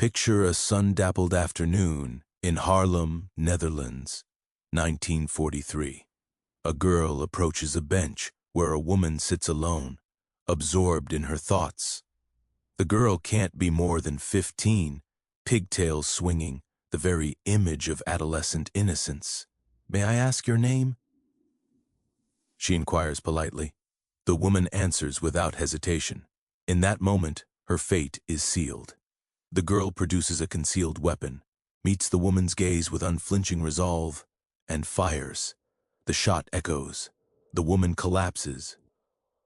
Picture a sun-dappled afternoon in Haarlem, Netherlands, 1943. A girl approaches a bench where a woman sits alone, absorbed in her thoughts. The girl can't be more than 15, pigtails swinging, the very image of adolescent innocence. "May I ask your name?" she inquires politely. The woman answers without hesitation. In that moment, her fate is sealed. The girl produces a concealed weapon, meets the woman's gaze with unflinching resolve, and fires. The shot echoes. The woman collapses.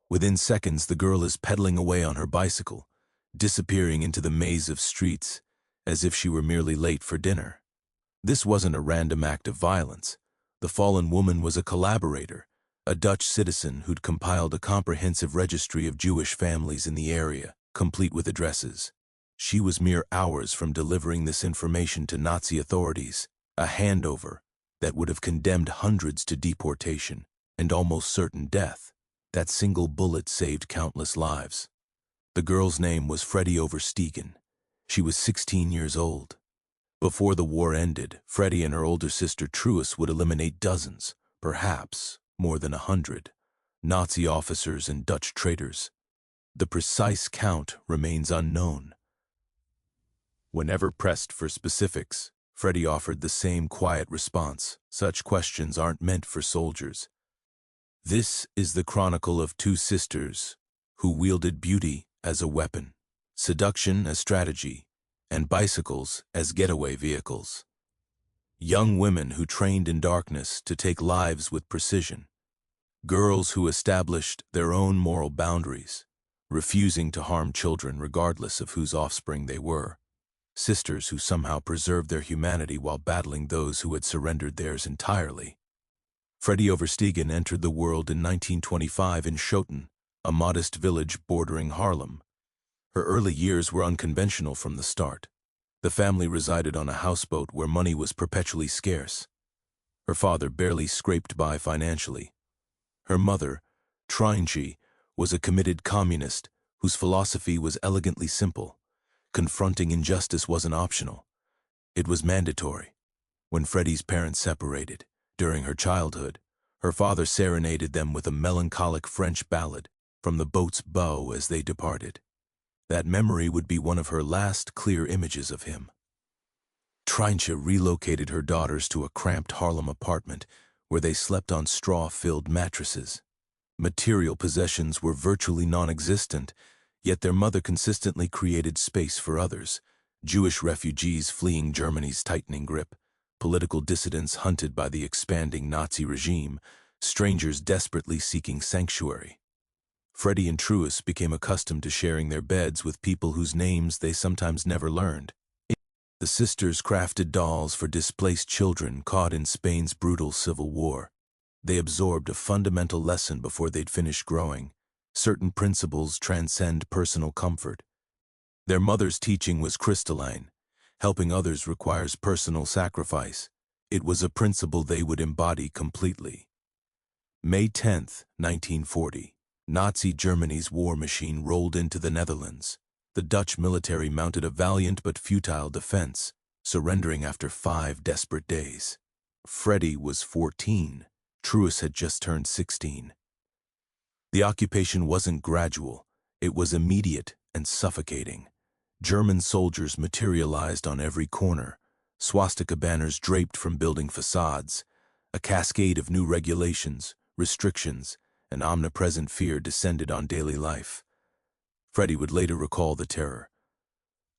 Within seconds, the girl is pedaling away on her bicycle, disappearing into the maze of streets, as if she were merely late for dinner. This wasn't a random act of violence. The fallen woman was a collaborator, a Dutch citizen who'd compiled a comprehensive registry of Jewish families in the area, complete with addresses. She was mere hours from delivering this information to Nazi authorities, a handover that would have condemned hundreds to deportation and almost certain death. That single bullet saved countless lives. The girl's name was Freddie Oversteegen. She was 16 years old. Before the war ended, Freddie and her older sister Truus would eliminate dozens, perhaps more than 100, Nazi officers and Dutch traitors. The precise count remains unknown. Whenever pressed for specifics, Freddie offered the same quiet response: "Such questions aren't meant for soldiers." This is the chronicle of two sisters who wielded beauty as a weapon, seduction as strategy, and bicycles as getaway vehicles. Young women who trained in darkness to take lives with precision. Girls who established their own moral boundaries, refusing to harm children regardless of whose offspring they were. Sisters who somehow preserved their humanity while battling those who had surrendered theirs entirely. Freddie Oversteegen entered the world in 1925 in Schoten, a modest village bordering Haarlem. Her early years were unconventional from the start. The family resided on a houseboat where money was perpetually scarce. Her father barely scraped by financially. Her mother, Treintje, was a committed communist whose philosophy was elegantly simple. Confronting injustice wasn't optional. It was mandatory. When Freddie's parents separated, during her childhood, her father serenaded them with a melancholic French ballad from the boat's bow as they departed. That memory would be one of her last clear images of him. Treintje relocated her daughters to a cramped Haarlem apartment where they slept on straw-filled mattresses. Material possessions were virtually non-existent, yet their mother consistently created space for others: Jewish refugees fleeing Germany's tightening grip, political dissidents hunted by the expanding Nazi regime, strangers desperately seeking sanctuary. Freddie and Truus became accustomed to sharing their beds with people whose names they sometimes never learned. The sisters crafted dolls for displaced children caught in Spain's brutal civil war. They absorbed a fundamental lesson before they'd finished growing: certain principles transcend personal comfort. Their mother's teaching was crystalline: helping others requires personal sacrifice. It was a principle they would embody completely. May 10th, 1940. Nazi Germany's war machine rolled into the Netherlands. The Dutch military mounted a valiant but futile defense, surrendering after 5 desperate days. Freddie was 14. Truus had just turned 16. The occupation wasn't gradual. It was immediate and suffocating. German soldiers materialized on every corner, swastika banners draped from building facades. A cascade of new regulations, restrictions, and omnipresent fear descended on daily life. Freddie would later recall the terror.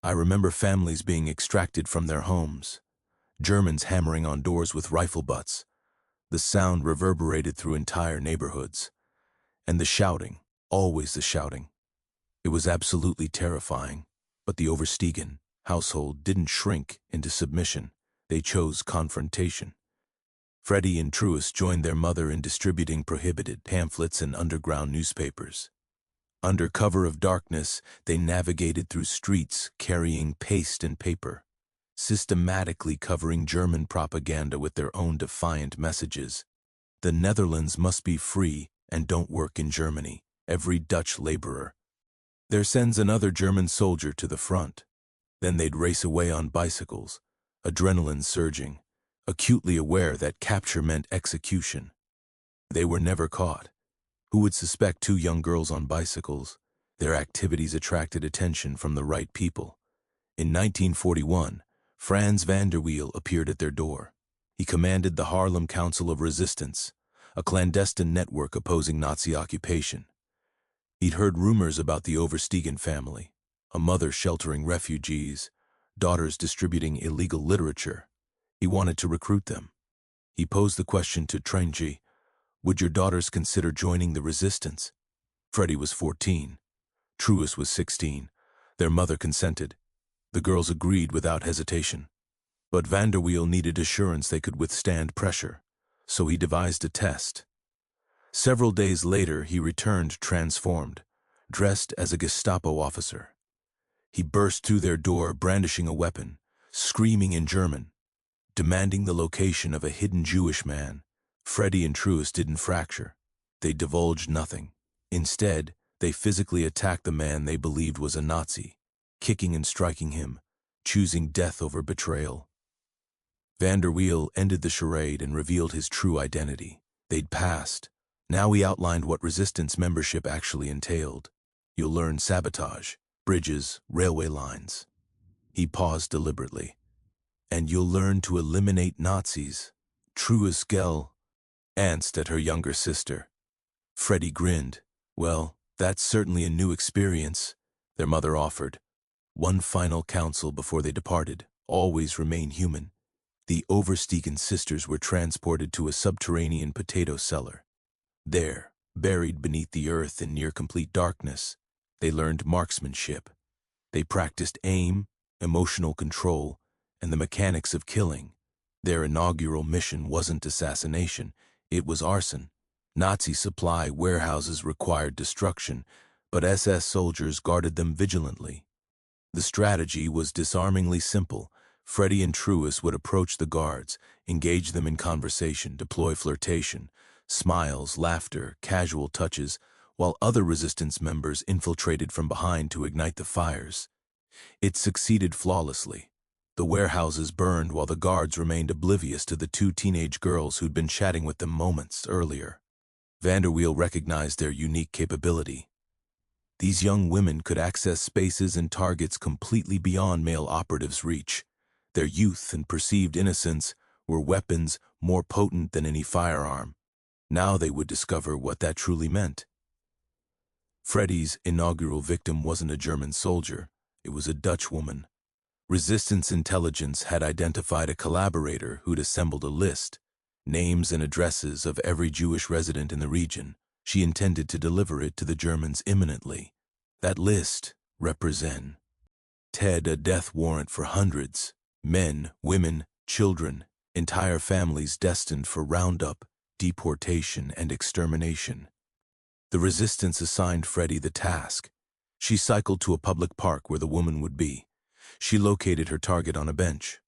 "I remember families being extracted from their homes, Germans hammering on doors with rifle butts. The sound reverberated through entire neighborhoods. And the shouting, always the shouting. It was absolutely terrifying, but the Oversteegen household didn't shrink into submission. They chose confrontation. Freddie and Truus joined their mother in distributing prohibited pamphlets and underground newspapers. Under cover of darkness, they navigated through streets carrying paste and paper, systematically covering German propaganda with their own defiant messages. "The Netherlands must be free and don't work in Germany. Every Dutch laborer. There sends another German soldier to the front. Then they'd race away on bicycles, adrenaline surging, acutely aware that capture meant execution. They were never caught. Who would suspect two young girls on bicycles? Their activities attracted attention from the right people. In 1941, Frans van der Wiel appeared at their door. He commanded the Haarlem Council of Resistance, a clandestine network opposing Nazi occupation. He'd heard rumors about the Oversteegen family, a mother sheltering refugees, daughters distributing illegal literature. He wanted to recruit them. He posed the question to Trenji, would your daughters consider joining the resistance? Freddie was 14. Truus was 16. Their mother consented. The girls agreed without hesitation. But van der Wiel needed assurance they could withstand pressure, so he devised a test. Several days later, he returned transformed, dressed as a Gestapo officer. He burst through their door brandishing a weapon, screaming in German, demanding the location of a hidden Jewish man. Freddie and Truus didn't fracture. They divulged nothing. Instead, they physically attacked the man they believed was a Nazi, kicking and striking him, choosing death over betrayal. Van der Wiel ended the charade and revealed his true identity. They'd passed. Now he outlined what resistance membership actually entailed. You'll learn sabotage, bridges, railway lines. He paused deliberately. And you'll learn to eliminate Nazis. Truus glanced at her younger sister. Freddie grinned. Well, that's certainly a new experience, their mother offered. One final counsel before they departed: always remain human. The Oversteegen sisters were transported to a subterranean potato cellar. There, buried beneath the earth in near-complete darkness, they learned marksmanship. They practiced aim, emotional control, and the mechanics of killing. Their inaugural mission wasn't assassination, it was arson. Nazi supply warehouses required destruction, but SS soldiers guarded them vigilantly. The strategy was disarmingly simple. Freddie and Truus would approach the guards, engage them in conversation, deploy flirtation, smiles, laughter, casual touches, while other resistance members infiltrated from behind to ignite the fires. It succeeded flawlessly. The warehouses burned while the guards remained oblivious to the two teenage girls who'd been chatting with them moments earlier. Van der Wiel recognized their unique capability. These young women could access spaces and targets completely beyond male operatives' reach. Their youth and perceived innocence were weapons more potent than any firearm. Now they would discover what that truly meant. Freddie's inaugural victim wasn't a German soldier, it was a Dutch woman. Resistance intelligence had identified a collaborator who'd assembled a list, names and addresses of every Jewish resident in the region. She intended to deliver it to the Germans imminently. That list represented a death warrant for hundreds, men, women, children, entire families destined for roundup, deportation, and extermination. The resistance assigned Freddie the task. She cycled to a public park where the woman would be. She located her target on a bench.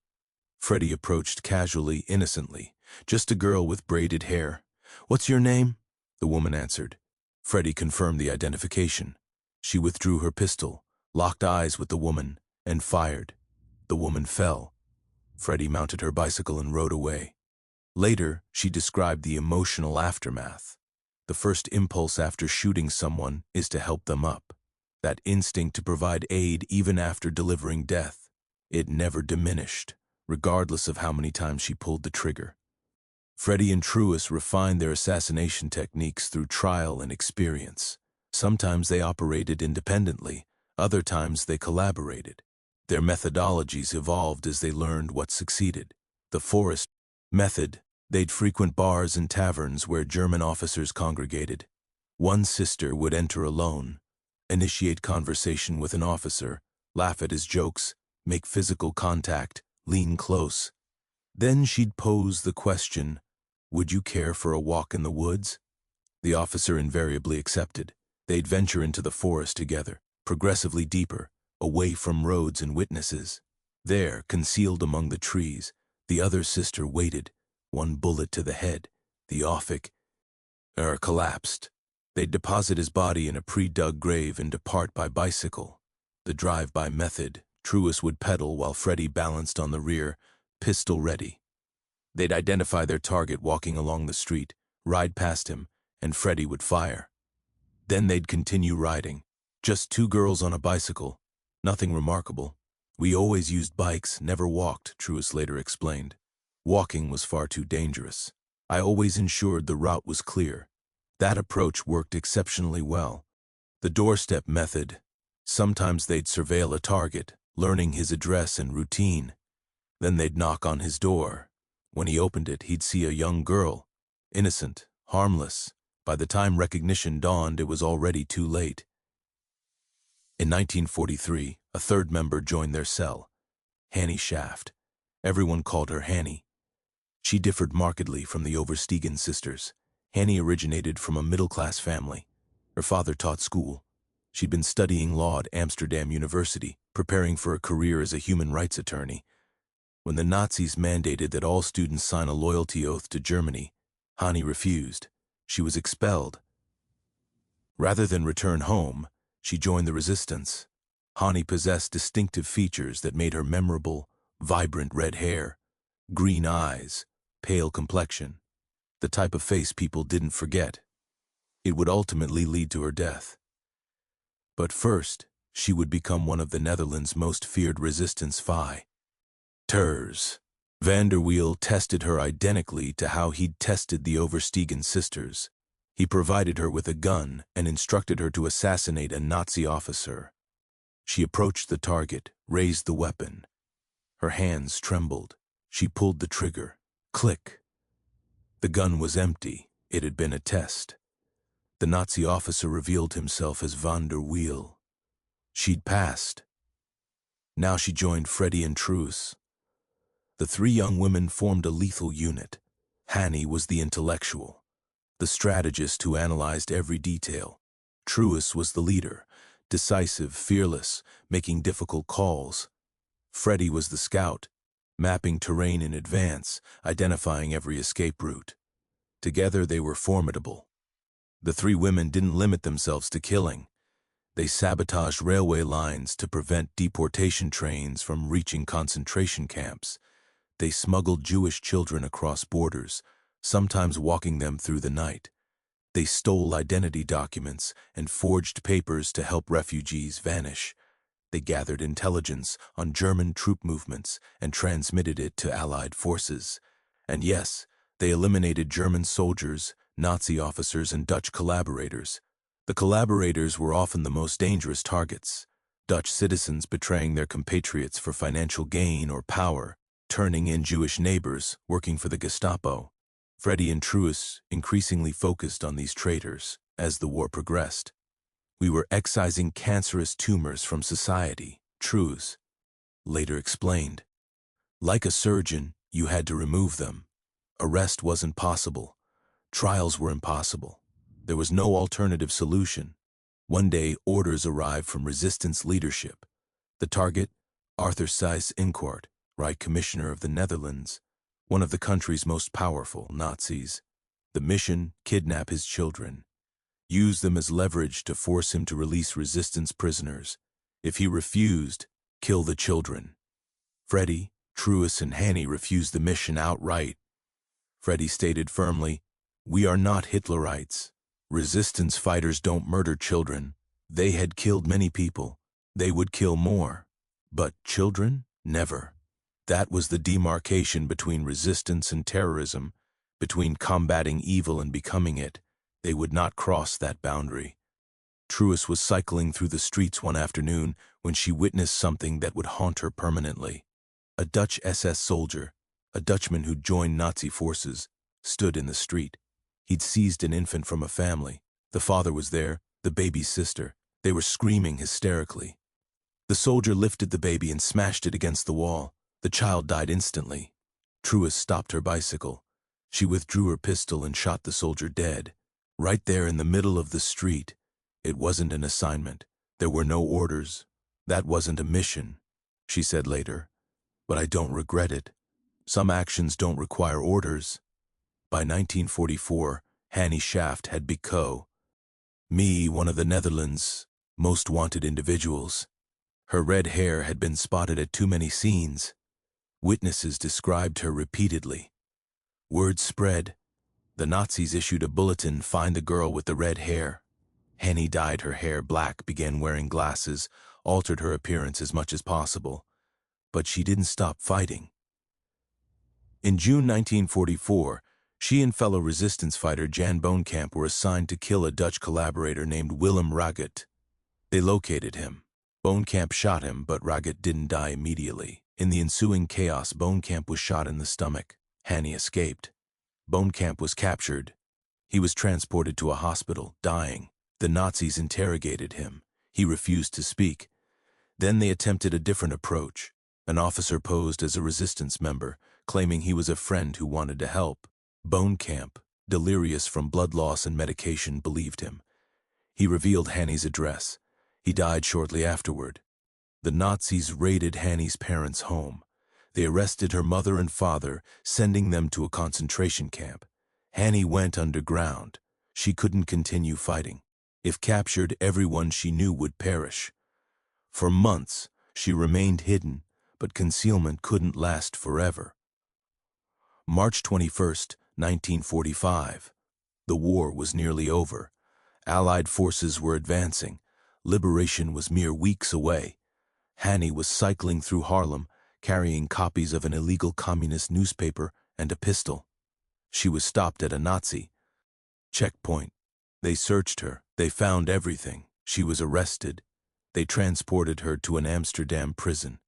Freddie approached casually, innocently. Just a girl with braided hair. "What's your name?" The woman answered. Freddie confirmed the identification. She withdrew her pistol, locked eyes with the woman, and fired. The woman fell. Freddie mounted her bicycle and rode away. Later, she described the emotional aftermath. The first impulse after shooting someone is to help them up. That instinct to provide aid even after delivering death. It never diminished, regardless of how many times she pulled the trigger. Freddie and Truus refined their assassination techniques through trial and experience. Sometimes they operated independently, other times they collaborated. Their methodologies evolved as they learned what succeeded. The forest method: they'd frequent bars and taverns where German officers congregated. One sister would enter alone, initiate conversation with an officer, laugh at his jokes, make physical contact, lean close. Then she'd pose the question, "Would you care for a walk in the woods?" The officer invariably accepted. They'd venture into the forest together, progressively deeper, away from roads and witnesses. There, concealed among the trees, the other sister waited, one bullet to the head. The officer collapsed. They'd deposit his body in a pre-dug grave and depart by bicycle. The drive-by method, Truus would pedal while Freddie balanced on the rear, pistol ready. They'd identify their target walking along the street, ride past him, and Freddie would fire. Then they'd continue riding. Just two girls on a bicycle. Nothing remarkable. We always used bikes, never walked, Truus later explained. Walking was far too dangerous. I always ensured the route was clear. That approach worked exceptionally well. The doorstep method. Sometimes they'd surveil a target, learning his address and routine. Then they'd knock on his door. When he opened it, he'd see a young girl. Innocent, harmless. By the time recognition dawned, it was already too late. In 1943, a third member joined their cell, Hannie Schaft. Everyone called her Hannie. She differed markedly from the Oversteegen sisters. Hannie originated from a middle-class family. Her father taught school. She'd been studying law at Amsterdam University, preparing for a career as a human rights attorney. When the Nazis mandated that all students sign a loyalty oath to Germany, Hannie refused. She was expelled. Rather than return home, she joined the resistance. Hannie possessed distinctive features that made her memorable: vibrant red hair, green eyes, pale complexion, the type of face people didn't forget. It would ultimately lead to her death. But first, she would become one of the Netherlands' most feared resistance fighters. Van der Wiel tested her identically to how he'd tested the Oversteegen sisters. He provided her with a gun and instructed her to assassinate a Nazi officer. She approached the target, raised the weapon. Her hands trembled. She pulled the trigger. Click. The gun was empty. It had been a test. The Nazi officer revealed himself as Van der Wiel. She'd passed. Now she joined Freddie and Truus. The three young women formed a lethal unit. Hannie was the intellectual, the strategist who analyzed every detail. Truus was the leader, decisive, fearless, making difficult calls. Freddie was the scout, mapping terrain in advance, identifying every escape route. Together they were formidable. The three women didn't limit themselves to killing. They sabotaged railway lines to prevent deportation trains from reaching concentration camps. They smuggled Jewish children across borders, sometimes walking them through the night. They stole identity documents and forged papers to help refugees vanish. They gathered intelligence on German troop movements and transmitted it to Allied forces. And yes, they eliminated German soldiers, Nazi officers, and Dutch collaborators. The collaborators were often the most dangerous targets. Dutch citizens betraying their compatriots for financial gain or power, turning in Jewish neighbors, working for the Gestapo. Freddie and Truus increasingly focused on these traitors as the war progressed. We were excising cancerous tumors from society, Truus later explained. Like a surgeon, you had to remove them. Arrest wasn't possible. Trials were impossible. There was no alternative solution. One day, orders arrived from resistance leadership. The target, Arthur Seyss-Inquart, Reich Commissioner of the Netherlands, one of the country's most powerful Nazis. The mission: kidnap his children. Use them as leverage to force him to release resistance prisoners. If he refused, kill the children. Freddie, Truus, and Hannie refused the mission outright. Freddie stated firmly, "We are not Hitlerites. Resistance fighters don't murder children. They had killed many people. They would kill more. But children? Never." That was the demarcation between resistance and terrorism, between combating evil and becoming it. They would not cross that boundary. Truus was cycling through the streets one afternoon when she witnessed something that would haunt her permanently. A Dutch SS soldier, a Dutchman who'd joined Nazi forces, stood in the street. He'd seized an infant from a family. The father was there, the baby's sister. They were screaming hysterically. The soldier lifted the baby and smashed it against the wall. The child died instantly. Truus stopped her bicycle. She withdrew her pistol and shot the soldier dead. Right there in the middle of the street. It wasn't an assignment. There were no orders. That wasn't a mission, she said later. But I don't regret it. Some actions don't require orders. By 1944, Hannie Schaft had become one of the Netherlands' most wanted individuals. Her red hair had been spotted at too many scenes. Witnesses described her repeatedly. Word spread. The Nazis issued a bulletin, "Find the girl with the red hair." Hannie dyed her hair black, began wearing glasses, altered her appearance as much as possible. But she didn't stop fighting. In June 1944, she and fellow resistance fighter Jan Boonkamp were assigned to kill a Dutch collaborator named Willem Raget. They located him. Boonkamp shot him, but Raget didn't die immediately. In the ensuing chaos, Boonkamp was shot in the stomach. Hannie escaped. Boonkamp was captured. He was transported to a hospital, dying. The Nazis interrogated him. He refused to speak. Then they attempted a different approach. An officer posed as a resistance member, claiming he was a friend who wanted to help. Boonkamp, delirious from blood loss and medication, believed him. He revealed Hannie's address. He died shortly afterward. The Nazis raided Hannie's parents' home. They arrested her mother and father, sending them to a concentration camp. Hannie went underground. She couldn't continue fighting. If captured, everyone she knew would perish. For months, she remained hidden, but concealment couldn't last forever. March 21, 1945. The war was nearly over. Allied forces were advancing. Liberation was mere weeks away. Hannie was cycling through Haarlem, carrying copies of an illegal communist newspaper and a pistol. She was stopped at a Nazi checkpoint. They searched her. They found everything. She was arrested. They transported her to an Amsterdam prison.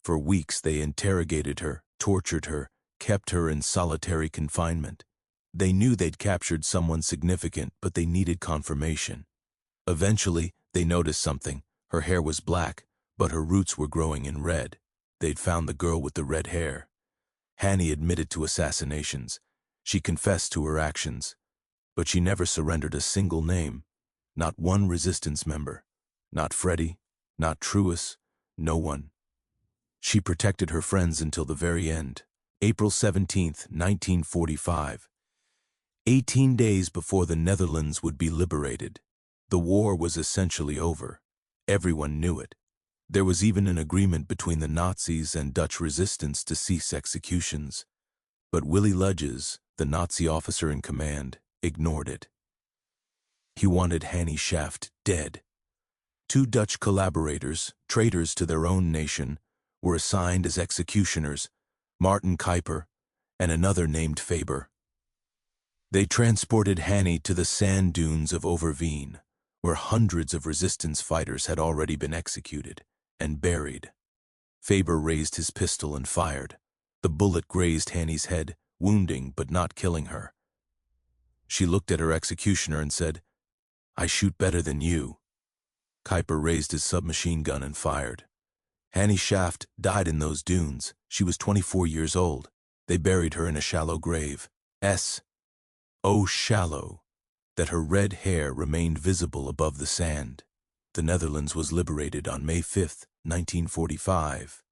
For weeks they interrogated her, tortured her, kept her in solitary confinement. They knew they'd captured someone significant, but they needed confirmation. Eventually, they noticed something. Her hair was black, but her roots were growing in red. They'd found the girl with the red hair. Hannie admitted to assassinations. She confessed to her actions. But she never surrendered a single name. Not one resistance member. Not Freddie, not Truus, no one. She protected her friends until the very end. April 17, 1945. 18 days before the Netherlands would be liberated. The war was essentially over. Everyone knew it. There was even an agreement between the Nazis and Dutch resistance to cease executions. But Willy Ludges, the Nazi officer in command, ignored it. He wanted Hannie Schaft dead. 2 Dutch collaborators, traitors to their own nation, were assigned as executioners, Martin Kuiper and another named Faber. They transported Hannie to the sand dunes of Overveen, where hundreds of resistance fighters had already been executed and buried. Faber raised his pistol and fired. The bullet grazed Hannie's head, wounding but not killing her. She looked at her executioner and said, "I shoot better than you." Kuiper raised his submachine gun and fired. Hannie Schaft died in those dunes. She was 24 years old. They buried her in a shallow grave. So shallow that her red hair remained visible above the sand. The Netherlands was liberated on May 5, 1945,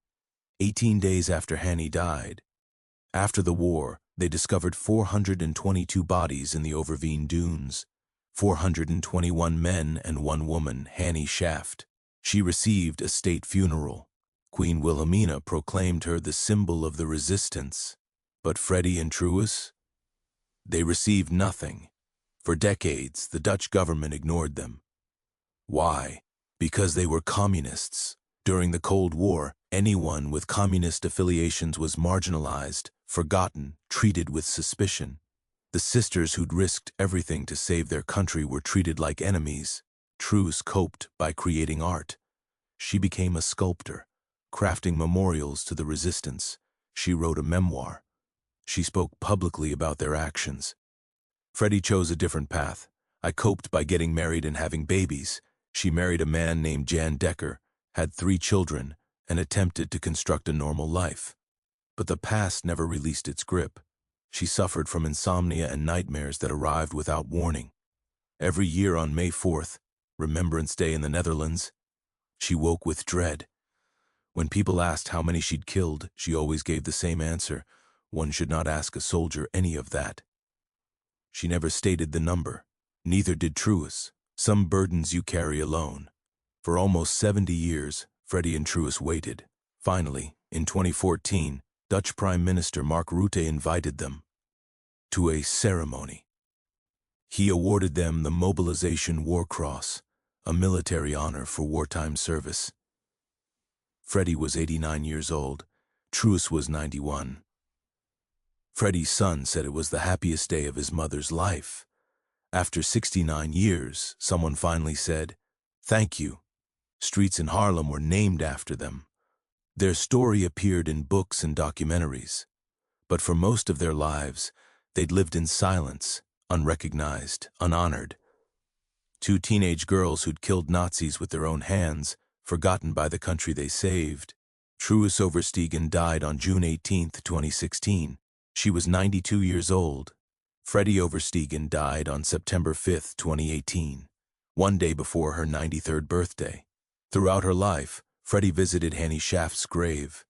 18 days after Hannie died. After the war, they discovered 422 bodies in the Overveen dunes. 421 men and 1 woman, Hannie Schaft. She received a state funeral. Queen Wilhelmina proclaimed her the symbol of the resistance. But Freddie and Truus? They received nothing. For decades, the Dutch government ignored them. Why? Because they were communists. During the Cold War, anyone with communist affiliations was marginalized, forgotten, treated with suspicion. The sisters who'd risked everything to save their country were treated like enemies. Truus coped by creating art. She became a sculptor, crafting memorials to the resistance. She wrote a memoir. She spoke publicly about their actions. Freddie chose a different path. I coped by getting married and having babies. She married a man named Jan Dekker, had 3 children, and attempted to construct a normal life. But the past never released its grip. She suffered from insomnia and nightmares that arrived without warning. Every year on May 4th, Remembrance Day in the Netherlands, she woke with dread. When people asked how many she'd killed, she always gave the same answer: one should not ask a soldier any of that. She never stated the number. Neither did Truus. Some burdens you carry alone. For almost 70 years, Freddie and Truus waited. Finally, in 2014, Dutch Prime Minister Mark Rutte invited them to a ceremony. He awarded them the Mobilization War Cross, a military honor for wartime service. Freddie was 89 years old. Truus was 91. Freddie's son said it was the happiest day of his mother's life. After 69 years, someone finally said, "Thank you." Streets in Haarlem were named after them. Their story appeared in books and documentaries. But for most of their lives, they'd lived in silence, unrecognized, unhonored. Two teenage girls who'd killed Nazis with their own hands, forgotten by the country they saved. Truus Oversteegen died on June 18, 2016. She was 92 years old. Freddie Oversteegen died on September 5, 2018, one day before her 93rd birthday. Throughout her life, Freddie visited Hannie Schaft's grave.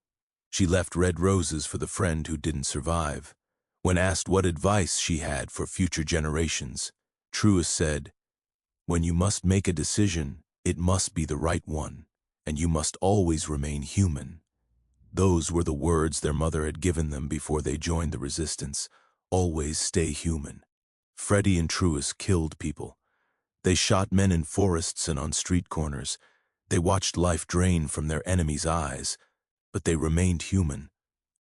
She left red roses for the friend who didn't survive. When asked what advice she had for future generations, Truus said, "When you must make a decision, it must be the right one, and you must always remain human." Those were the words their mother had given them before they joined the resistance. Always stay human. Freddie and Truus killed people. They shot men in forests and on street corners. They watched life drain from their enemies' eyes, but they remained human.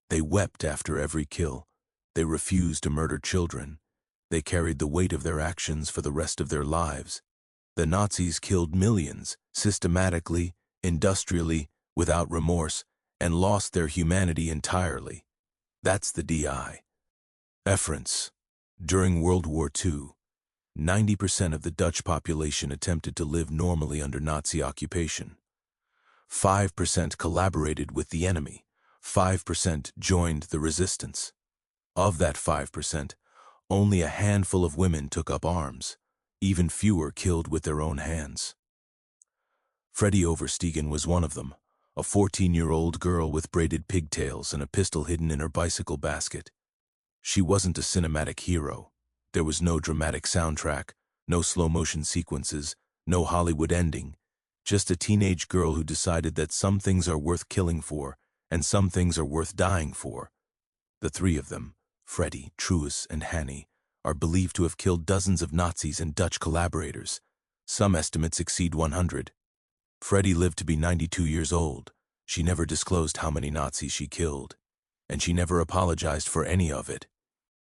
They wept after every kill. They refused to murder children. They carried the weight of their actions for the rest of their lives. The Nazis killed millions, systematically, industrially, without remorse, and lost their humanity entirely. That's the DI. Efference. During World War II, 90% of the Dutch population attempted to live normally under Nazi occupation. 5% collaborated with the enemy. 5% joined the resistance. Of that 5%, only a handful of women took up arms. Even fewer killed with their own hands. Freddie Oversteegen was one of them, a 14-year-old girl with braided pigtails and a pistol hidden in her bicycle basket. She wasn't a cinematic hero. There was no dramatic soundtrack, no slow-motion sequences, no Hollywood ending. Just a teenage girl who decided that some things are worth killing for and some things are worth dying for. The three of them, Freddie, Truus, and Hannie, are believed to have killed dozens of Nazis and Dutch collaborators. Some estimates exceed 100. Freddie lived to be 92 years old. She never disclosed how many Nazis she killed, and she never apologized for any of it.